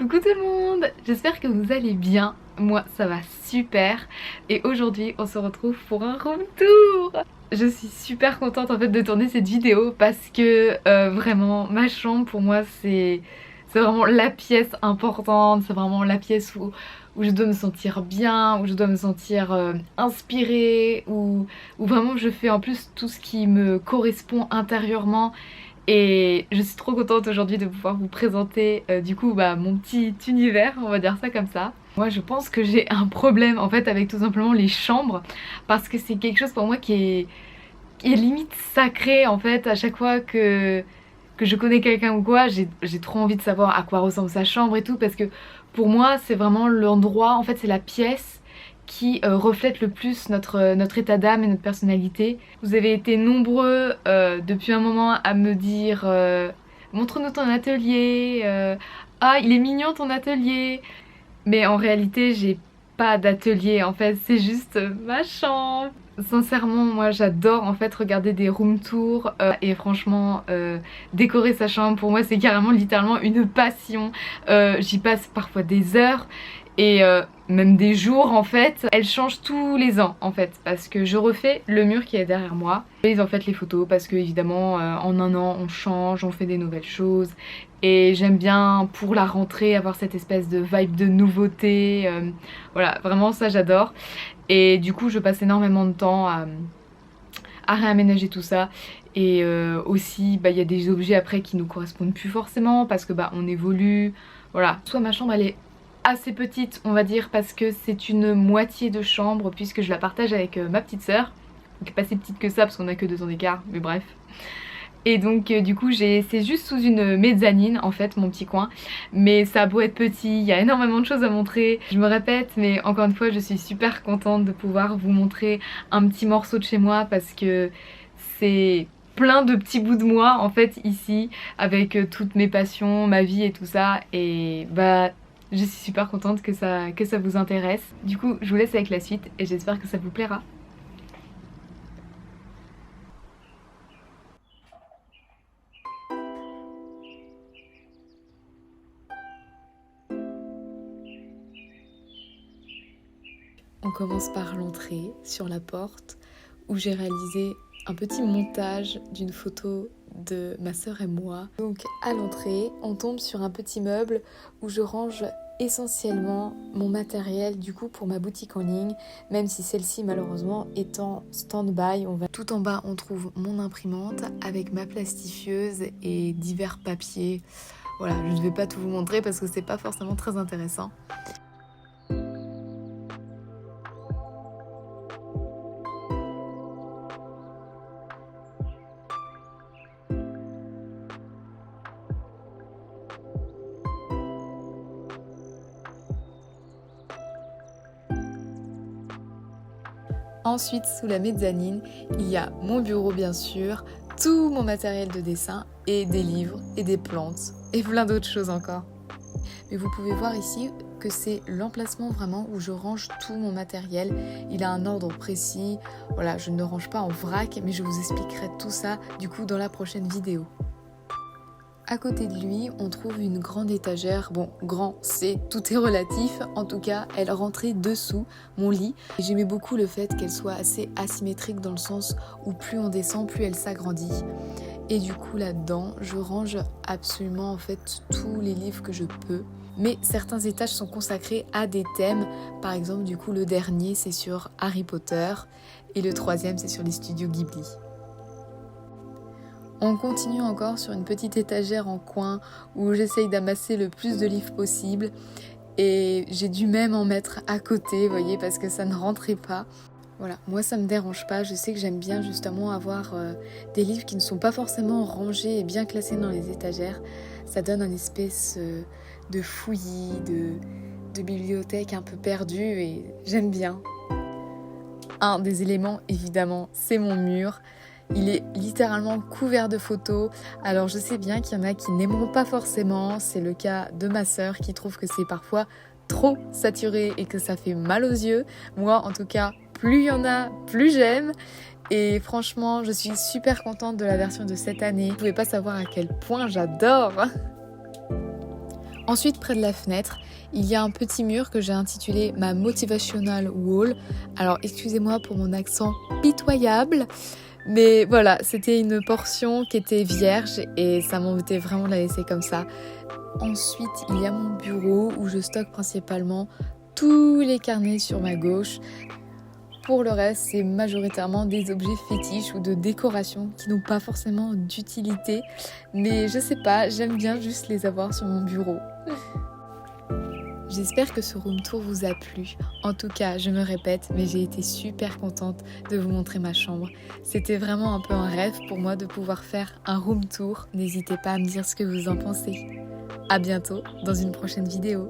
Coucou tout le monde, j'espère que vous allez bien, moi ça va super et aujourd'hui on se retrouve pour un room tour. Je suis super contente en fait de tourner cette vidéo parce que vraiment ma chambre pour moi c'est vraiment la pièce importante, c'est vraiment la pièce où je dois me sentir bien, où je dois me sentir inspirée, où vraiment je fais en plus tout ce qui me correspond intérieurement. Et je suis trop contente aujourd'hui de pouvoir vous présenter du coup mon petit univers, on va dire ça comme ça. Moi je pense que j'ai un problème en fait avec tout simplement les chambres parce que c'est quelque chose pour moi qui est limite sacré en fait à chaque fois que je connais quelqu'un ou quoi, j'ai trop envie de savoir à quoi ressemble sa chambre et tout parce que pour moi c'est vraiment l'endroit, en fait c'est la pièce qui reflète le plus notre état d'âme et notre personnalité. Vous avez été nombreux depuis un moment à me dire montre-nous ton atelier, ah il est mignon ton atelier. Mais en réalité j'ai pas d'atelier en fait, c'est juste ma chambre. Sincèrement moi j'adore en fait regarder des room tours et franchement décorer sa chambre pour moi c'est carrément littéralement une passion. J'y passe parfois des heures et même des jours en fait. Elle change tous les ans en fait parce que je refais le mur qui est derrière moi. Ils en fait les photos parce que évidemment en un an on change, on fait des nouvelles choses et j'aime bien pour la rentrée avoir cette espèce de vibe de nouveauté. Voilà vraiment ça j'adore et du coup je passe énormément de temps à réaménager tout ça. Et aussi il y a des objets après qui nous correspondent plus forcément parce que on évolue. Voilà, soit ma chambre elle est assez petite on va dire parce que c'est une moitié de chambre puisque je la partage avec ma petite sœur, donc pas si petite que ça parce qu'on a que 2 ans d'écart, mais bref. Et donc du coup c'est juste sous une mezzanine en fait mon petit coin, mais ça a beau être petit, il y a énormément de choses à montrer, je me répète mais encore une fois je suis super contente de pouvoir vous montrer un petit morceau de chez moi parce que c'est plein de petits bouts de moi en fait ici avec toutes mes passions, ma vie et tout ça et je suis super contente que ça vous intéresse. Du coup je vous laisse avec la suite et j'espère que ça vous plaira. On commence par l'entrée sur la porte où j'ai réalisé un petit montage d'une photo de ma sœur et moi. Donc à l'entrée, on tombe sur un petit meuble où je range essentiellement mon matériel du coup pour ma boutique en ligne, même si celle-ci malheureusement est en stand-by. Tout en bas on trouve mon imprimante avec ma plastifieuse et divers papiers. Voilà, je ne vais pas tout vous montrer parce que c'est pas forcément très intéressant. Ensuite, sous la mezzanine, il y a mon bureau bien sûr, tout mon matériel de dessin et des livres et des plantes et plein d'autres choses encore. Mais vous pouvez voir ici que c'est l'emplacement vraiment où je range tout mon matériel. Il a un ordre précis, voilà, je ne range pas en vrac, mais je vous expliquerai tout ça du coup dans la prochaine vidéo. À côté de lui, on trouve une grande étagère. Bon, grand, tout est relatif. En tout cas, elle rentrait dessous mon lit. J'aimais beaucoup le fait qu'elle soit assez asymétrique dans le sens où plus on descend, plus elle s'agrandit. Et du coup, là-dedans, je range absolument en fait tous les livres que je peux. Mais certains étages sont consacrés à des thèmes. Par exemple, du coup, le dernier, c'est sur Harry Potter. Et le troisième, c'est sur les studios Ghibli. On continue encore sur une petite étagère en coin où j'essaye d'amasser le plus de livres possible et j'ai dû même en mettre à côté, vous voyez, parce que ça ne rentrait pas. Voilà, moi ça me dérange pas, je sais que j'aime bien justement avoir des livres qui ne sont pas forcément rangés et bien classés dans les étagères. Ça donne un espèce de fouillis, de bibliothèque un peu perdue et j'aime bien. Un des éléments évidemment, c'est mon mur. Il est littéralement couvert de photos. Alors je sais bien qu'il y en a qui n'aimeront pas forcément. C'est le cas de ma sœur qui trouve que c'est parfois trop saturé et que ça fait mal aux yeux. Moi en tout cas, plus il y en a, plus j'aime. Et franchement, je suis super contente de la version de cette année. Vous ne pouvez pas savoir à quel point j'adore. Ensuite, près de la fenêtre, il y a un petit mur que j'ai intitulé ma motivational wall. Alors excusez-moi pour mon accent pitoyable, mais voilà, c'était une portion qui était vierge et ça m'embêtait vraiment de la laisser comme ça. Ensuite, il y a mon bureau où je stocke principalement tous les carnets sur ma gauche. Pour le reste, c'est majoritairement des objets fétiches ou de décoration qui n'ont pas forcément d'utilité. Mais je sais pas, j'aime bien juste les avoir sur mon bureau. J'espère que ce room tour vous a plu. En tout cas, je me répète, mais j'ai été super contente de vous montrer ma chambre. C'était vraiment un peu un rêve pour moi de pouvoir faire un room tour. N'hésitez pas à me dire ce que vous en pensez. À bientôt dans une prochaine vidéo.